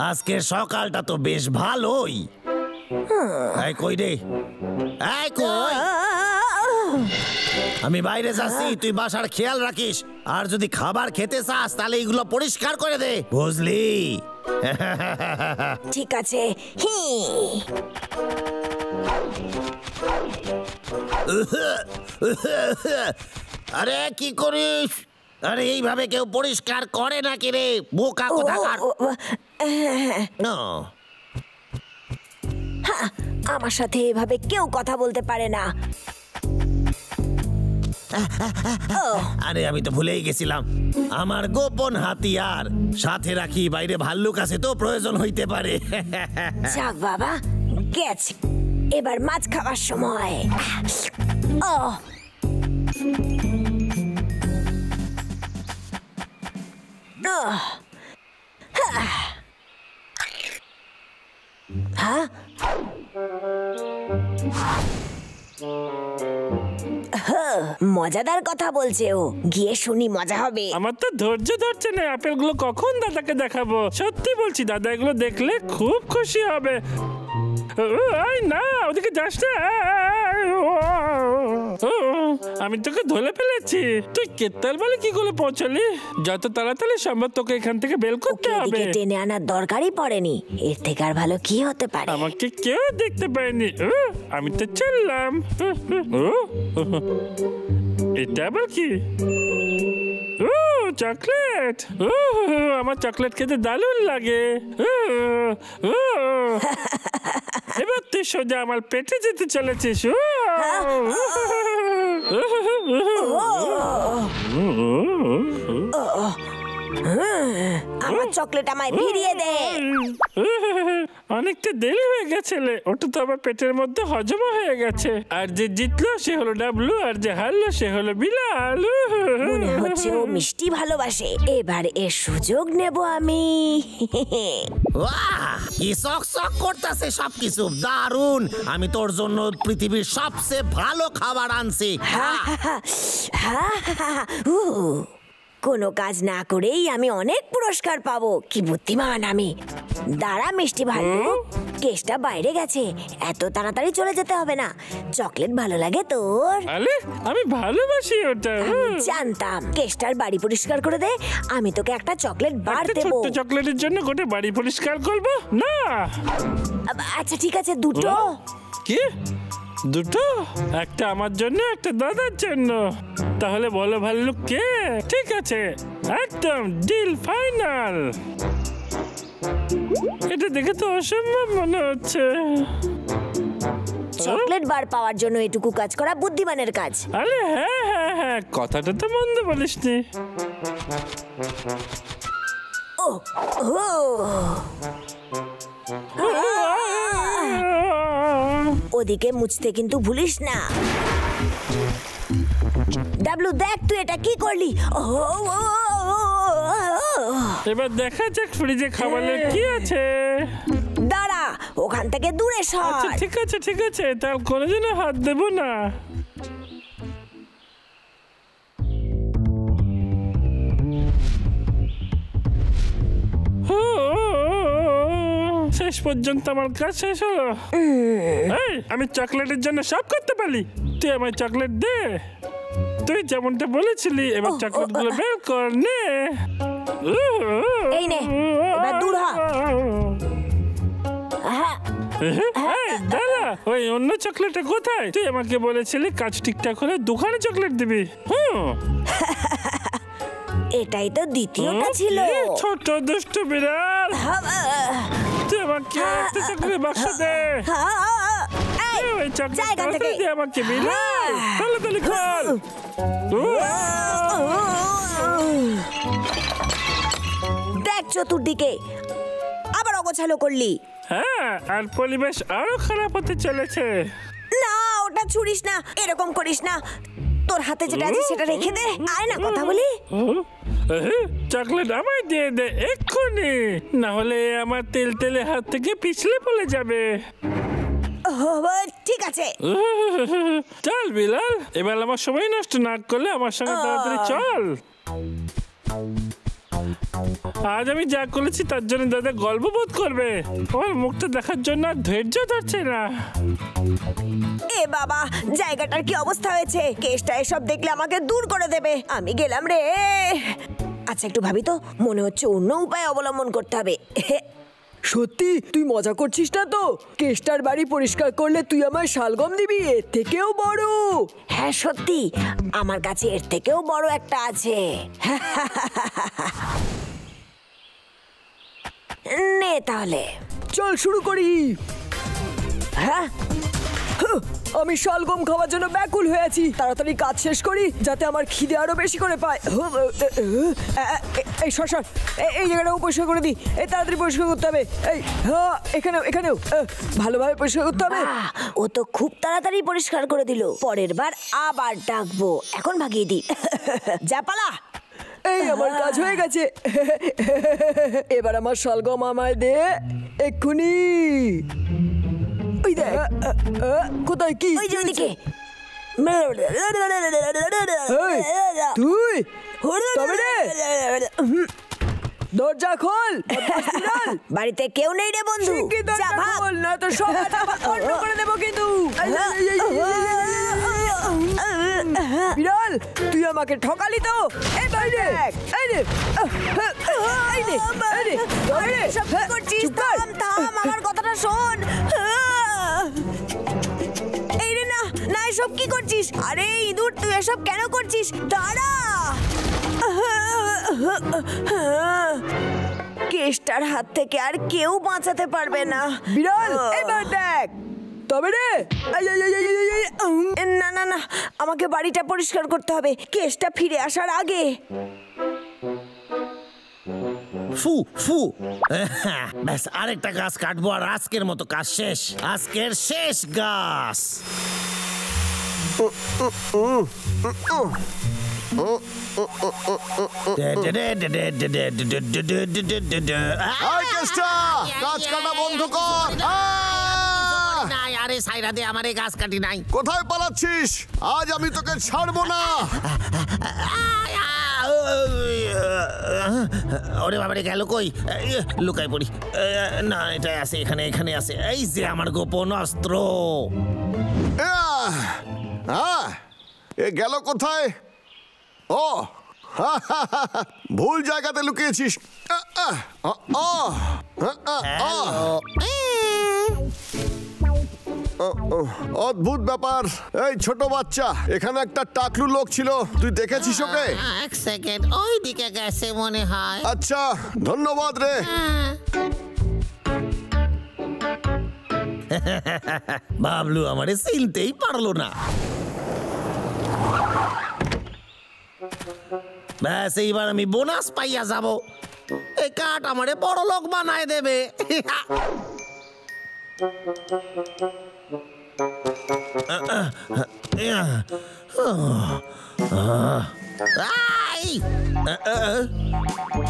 আজকে সকালটা তো বেশ ভালোই। এই কই রে, এই কই? আমি বাইরে যাচ্ছি, তুই বাসার খেয়াল রাখিস। আর যদি খাবার খেতে চাস তাহলে এগুলো পরিষ্কার করে দে, বুঝলি? ঠিক আছে। আরে কি করিস? আরে এইভাবে কেউ পরিষ্কার করে নাকি রে, বোকা কোথাকার? আমার সাথে এভাবে কেউ কথা বলতে পারে না। আরে আমি তো ভুলেই গেছিলাম, আমার গোপন হাতিয়ার সাথে রাখি। বাইরে ভাল্লুক আছে তো, প্রয়োজন হইতে পারে। যাক বাবা, গেছে। এবার মাছ খাওয়ার সময়। মজাদার কথা বলছে ও, গিয়ে শুনি, মজা হবে। আমার তো ধৈর্য ধরছে না, আপেলগুলো কখন দাদাকে দেখাবো। সত্যি বলছি, দাদা এগুলো দেখলে খুব খুশি হবে। না, ওদিকে যাস না। আমি তোকে ধরে ফেলেছি। তুই কেতাল বলে কি করে পৌঁছালি? যত তাড়াতাড়ি সম্ভব তোকে এখান থেকে বের করতে হবে। টেনে আনার দরকারই পড়েনি, এর থেকে আর ভালো কি হতে পারে? আমাকে কেউ দেখতে পায়নি, আমি তো চললাম। এটা আবার কি? চকলেট। আমার চকলেট খেতে দারুণ লাগে। এবার তুই সোজা আমার পেটে যেতে চলেছিস। আমার চকলেট আমায় ফিরিয়ে দে। অনেকটা দেরি হয়ে গেছে, ওটা তো আমার পেটের মধ্যে হজম হয়ে গেছে। আর যে জিতলো সে হলো ডাবলু, আর যে হারলো সে হলো বিলাল। মনে হচ্ছে ও মিষ্টি ভালোবাসে। এবার এর সুযোগ নেব আমি। কি শখ শখ করতেছে সবকিছু, দারুণ। আমি তোর জন্য পৃথিবীর সবচেয়ে ভালো খাবার আনছি। কোনো কাজ না করেই আমি অনেক পুরস্কার পাবো। কি বুদ্ধিমান আমি। দাঁড়া মিষ্টি ভাল্লুক, কেসটা বাইরে গেছে, এত তাড়াতাড়ি চলে যেতে হবে না। চকলেট ভালো লাগে তোর? আমি ভালোবাসি ওটা। জানতাম। কেসটার বাড়ি পরিষ্কার করে দে, আমি তোকে একটা চকলেট বার দেবো। ছোট্ট চকলেটের জন্য গোটা বাড়ি পরিষ্কার করবো না? আচ্ছা ঠিক আছে, দুটো। কি দুটো? একটা আমার জন্য, একটা দাদার জন্য। তাহলে বলো ভাল্লুক কে? ঠিক আছে, একদম ডিল ফাইনাল। এটা দেখে তো অসম্ভব মনে হচ্ছে। চকলেট বার পাওয়ার জন্য এটুকু কাজ করা বুদ্ধিমানের কাজ। আরে হ্যাঁ হ্যাঁ হ্যাঁ, কথাটা তো মন্দ বলিসনি। ওদিকে মুছতে কিন্তু ভুলিস না। ডাবলু দেখ, তুই এটা কি করলি? এবার দেখা যাক ফ্রিজে খাবারের কি আছে। দাঁড়া, ওখান থেকে দূরে সর। আচ্ছা ঠিক আছে ঠিক আছে, তার কোনোদিনও হাত দেব না। শেষ পর্যন্ত আমার কাজ শেষ হলো। আমি চকলেটের জন্য সব করতে পারি। তুই আমার চকলেট দে। তুই যেমনটা বলেছিলি, এবার চকলেট গুলো বের কর। নে, এই নে, এবার দূর হ। দাদা, ওই অন্য চকলেটটা কোথায়? তুই আমাকে বলেছিলি কাজ ঠিকঠাক হলে দুখানে চকলেট দিবি। এটাই তো দ্বিতীয়টা ছিল। ছোট দুষ্ট বিড়াল, তুই আমাকে একটা চকলেট বাক্স দে। ওই চকলেট দে আমাকে বিড়াল, তাড়াতাড়ি খোল। দেখ চতুর্দিকে, আবার অগোছালো করলি। হ্যাঁ, আর পরিবেশ আরো খারাপ হতে চলেছে। না, ওটা ছুড়িস না, এরকম করিস না। তোর হাতে যেটা আছে সেটা রেখে দে। আয় না, কথা বলি। চকলেট আমায় দিয়ে দে এক্ষুনি, না হলে আমার তেল তেলে হাত থেকে পিছলে পড়ে যাবে। ঠিক আছে, চল বিলাল, এবার আমার সময় নষ্ট না করলে আমার সঙ্গে তাড়াতাড়ি চল। আজ আমি যা করেছি তার জন্য দাদা গর্ববোধ করবে। আমার মুখটা দেখার জন্য আর ধৈর্য ধরছে না। এ বাবা, জায়গাটার কি অবস্থা হয়েছে! কেসটা এসব দেখলে আমাকে দূর করে দেবে। আমি গেলাম রে। আচ্ছা, একটু ভাবি তো, মনে হচ্ছে অন্য উপায় অবলম্বন করতে হবে। সত্যি তুই মজা করছিস না তো? কেষ্টার বাড়ি পরিষ্কার করলে তুই আমায় শালগম দিবি, এর থেকেও বড়। হ্যাঁ সত্যি, আমার কাছে এর থেকেও বড় একটা আছে। নে তাহলে চল শুরু করি। হ্যাঁ, আমি শালগম খাওয়ার জন্য ব্যাকুল হয়ে আছি। তাড়াতাড়ি কাজ শেষ করি যাতে আমার খিদে আরো বেশি করে পায়। এই সর, এই জায়গাটাও পরিষ্কার করে দিই। এই তাড়াতাড়ি পরিষ্কার করতে হবে। এই হ্যাঁ, এখানেও ভালোভাবে পরিষ্কার করতে হবে। ও তো খুব তাড়াতাড়ি পরিষ্কার করে দিল। পরের বার আবার ডাকবো। এখন ভাগিয়ে দিই। যা পালা। এই আমার কাজ হয়ে গেছে। এবার আমার শালগম আমায় দে এক্ষুনি। ওই দেখ, কোথায় কি? ওই যে ওদিকে। তুই তবে রে, দরজা খোল। বাড়িতে কেউ নেই রে বন্ধু। যা ভাগ। না তো সব বন্ধ করে দেবো কিন্তু। বিড়াল, তুই আমাকে ঠকালি তো। এই বাইরে, এই রে, এই রে, এই রে, সব কি করছিস? থাম থাম, আমার কথাটা শোন। এই রে, না না, এসব কি করছিস? আরে ইঁদুর, তুই এসব কেন করছিস? দাঁড়া। কেষ্টার হাত থেকে আর কেউ বাঁচাতে পারবে না। বিড়াল, এবার দেখ। তবে রে, না না না, আমাকে বাড়িটা পরিষ্কার করতে হবে কেষ্টা ফিরে আসার আগে। ফু ফু। ব্যাস, আরেকটা গাছ কাটবো আর আজকের মতো কাজ শেষ। আজকের শেষ গাছ। গাছ কাটা বন্ধ কর। আরে সাইরা দে, আমার এই গাছ কাটি নাই। কোথায় পালাচ্ছিস? আজ আমি তোকে ছাড়বো না। ওরে বাবারে, গেল কই? লুকাই পড়ি। না, এটা আছে, এখানে আছে। এই যে আমার গোপন অস্ত্র। এ গেল কোথায়? ও, ভুল জায়গাতে লুকিয়েছিস। অদ্ভুত ব্যাপার। এই ছোট বাচ্চা, এখানে একটা টাকলু লোক ছিল, তুই দেখেছিস ওকে? এক সেকেন্ড, ওই দিকে গেছে মনে হয়। আচ্ছা, ধন্যবাদ রে। বাবলু আমারে চিনতেই পারলো না। ব্যাস, এইবার আমি বোনাস পাইয়া যাব। এই কাঠ আমারে বড় লোক বানায় দেবে।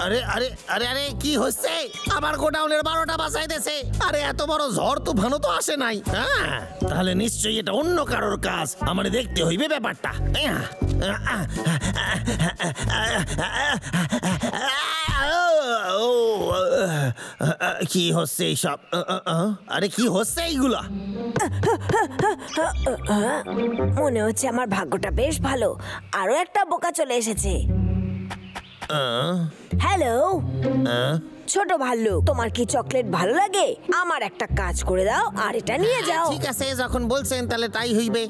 আরে আরে আরে আরে, কি হচ্ছে? আমার গোডাউনের 12টা বাঁচাইতেছে। আরে এত বড় ঝড় তুফানও তো আসে নাই। তাহলে নিশ্চয়ই এটা অন্য কারোর কাজ। আমার দেখতে হইবে ব্যাপারটা। কি হচ্ছে এইসব? আরে কি হচ্ছে এইগুলা? মনে হচ্ছে আমার ভাগ্যটা বেশ ভালো। আরো একটা বোকা চলে এসেছে। হ্যালো ছোট ভাল্লুক, তোমার কি চকলেট ভালো লাগে? আমার একটা কাজ করে দাও আর এটা নিয়ে যাও। ঠিক আছে, যখন বলছেন তাহলে তাই হইবে।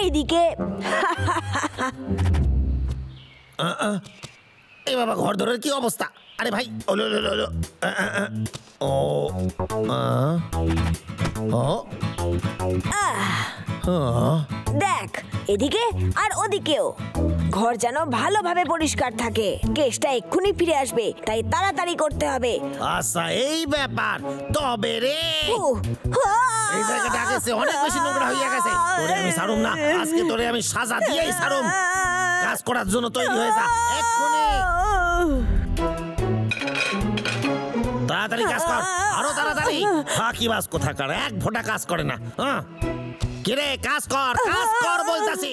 এইদিকে। এই বাবা, ঘর ধরের কি অবস্থা? আরে ভাই, দেখ, এদিকে আর ওদিকেও ঘর যেন ভালোভাবে পরিষ্কার থাকে। কেসটা এক্ষুনি ফিরে আসবে, তাই তাড়াতাড়ি করতে হবে। আচ্ছা, এই ব্যাপার। তবে রে, এই জায়গাটা আগেছে অনেক বেশি নোংরা হইয়া গেছে। তোরে আমি ছাড়ুম না, আজকে তোরে আমি সাজা দিয়েই ছাড়ুম। কাজ করার জন্য তৈরি হয়ে যা এক্ষুনি। তাড়াতাড়ি কাজ কর, আরো তাড়াতাড়ি। ফাঁকিবাজ কোথাকার, এক ফোঁটা কাজ করে না। কিরে, কাজ কর বলতাছি।